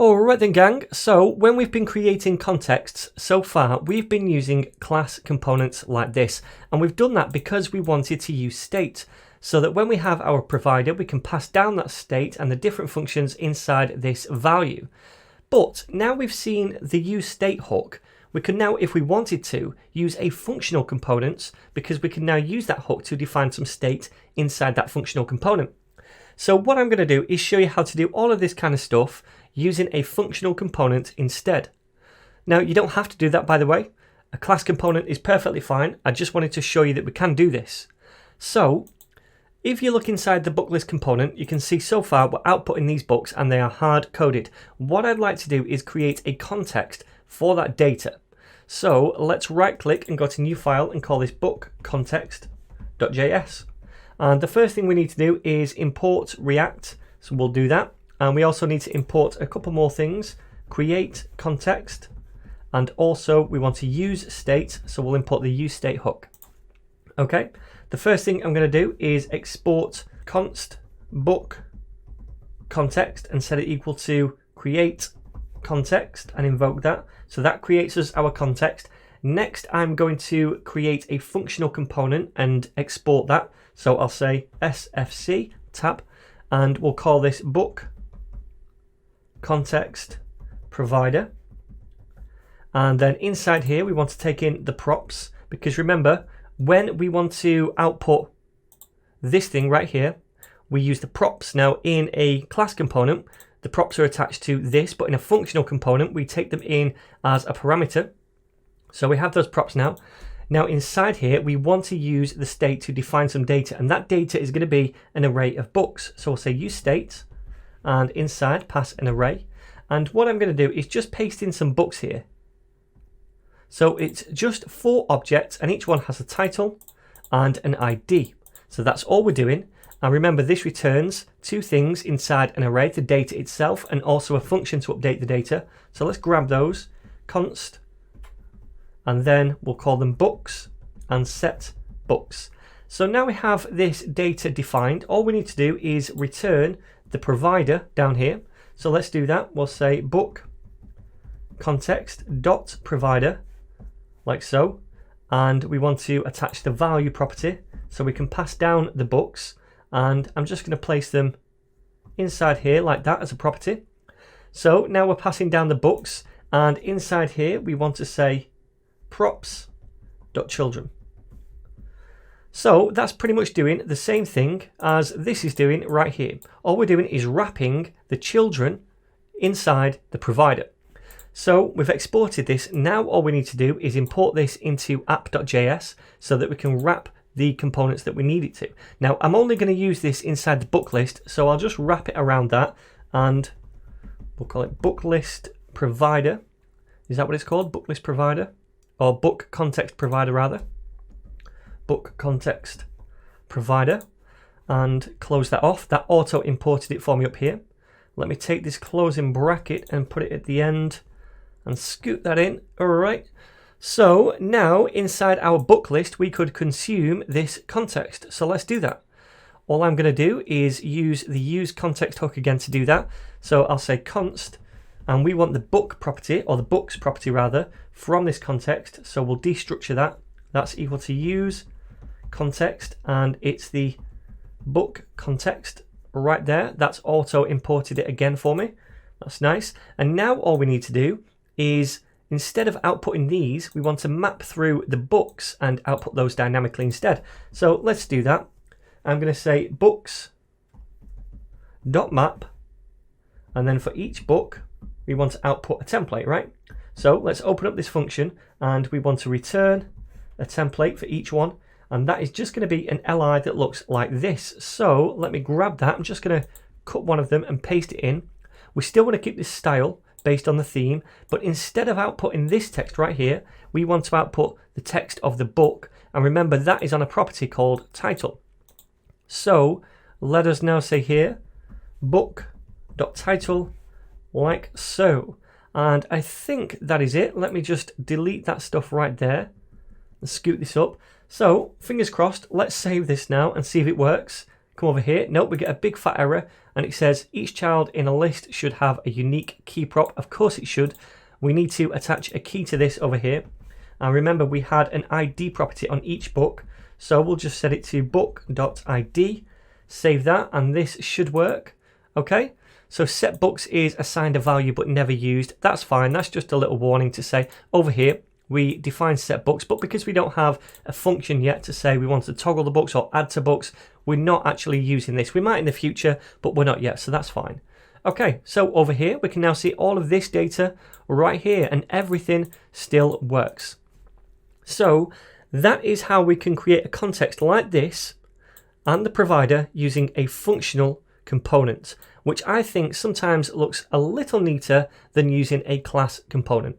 Alright then gang, so when we've been creating contexts so far, we've been using class components like this, and we've done that because we wanted to use state, so that when we have our provider we can pass down that state and the different functions inside this value. But now we've seen the useState hook, we can now, if we wanted to, use a functional component because we can now use that hook to define some state inside that functional component. So what I'm going to do is show you how to do all of this kind of stuff using a functional component instead. Now you don't have to do that, by the way. A class component is perfectly fine. I just wanted to show you that we can do this. So if you look inside the book list component, you can see so far we're outputting these books and they are hard coded. What I'd like to do is create a context for that data. So let's right click and go to new file and call this book context.js. And the first thing we need to do is import React. So we'll do that. And we also need to import a couple more things, create context, and also we want to use state, so we'll import the useState hook. Okay, the first thing I'm going to do is export const book context and set it equal to create context and invoke that. So that creates us our context. Next, I'm going to create a functional component and export that. So I'll say sfc tab, and we'll call this book context provider. And then inside here we want to take in the props, because remember, when we want to output this thing right here, we use the props. Now in a class component, the props are attached to this, but in a functional component we take them in as a parameter. So we have those props now. Now inside here we want to use the state to define some data, and that data is going to be an array of books. So we'll say use state, and inside pass an array. And what I'm going to do is just paste in some books here. So it's just 4 objects and each one has a title and an ID. So that's all we're doing. And remember, this returns 2 things inside an array, the data itself and also a function to update the data. So let's grab those, const, and then we'll call them books and set books. So now we have this data defined. All we need to do is return the provider down here. So let's do that. We'll say book context dot provider, like so, and we want to attach the value property so we can pass down the books, and I'm just going to place them inside here like that as a property. So now we're passing down the books, and inside here we want to say props dot children. So that's pretty much doing the same thing as this is doing right here. All we're doing is wrapping the children inside the provider. So we've exported this. Now all we need to do is import this into app.js so that we can wrap the components that we need it to. Now I'm only going to use this inside the book list, so I'll just wrap it around that, and we'll call it book list provider. Is that what it's called? Book list provider, or book context provider rather. Book context provider, and close that off. That auto imported it for me up here. Let me take this closing bracket and put it at the end and scoot that in. All right. So now inside our book list we could consume this context. So let's do that. All I'm going to do is use the use context hook again to do that. So I'll say const, and we want the book property, or the books property rather, from this context. So we'll destructure that. That's equal to use context, and it's the book context right there. That's auto imported it again for me. That's nice. And now all we need to do is, instead of outputting these, we want to map through the books and output those dynamically instead. So let's do that. I'm going to say books dot map, and then for each book we want to output a template, right? So let's open up this function, and we want to return a template for each one, and that is just going to be an li that looks like this. So let me grab that. I'm just going to cut one of them and paste it in. We still want to keep this style based on the theme, but instead of outputting this text right here, we want to output the text of the book, and remember that is on a property called title. So let us now say here book.title, like so, and I think that is it. Let me just delete that stuff right there and scoot this up. So fingers crossed. Let's save this now and see if it works. Come over here. Nope, we get a big fat error, and it says each child in a list should have a unique key prop. Of course it should. We need to attach a key to this over here. And remember, we had an ID property on each book, so we'll just set it to book.id, save that, and this should work. Okay, so set books is assigned a value but never used. That's fine. That's just a little warning to say over here we define set books, but because we don't have a function yet to say we want to toggle the books or add to books, we're not actually using this. We might in the future, but we're not yet, so that's fine. Okay, so over here we can now see all of this data right here, and everything still works. So that is how we can create a context like this and the provider using a functional component, which I think sometimes looks a little neater than using a class component.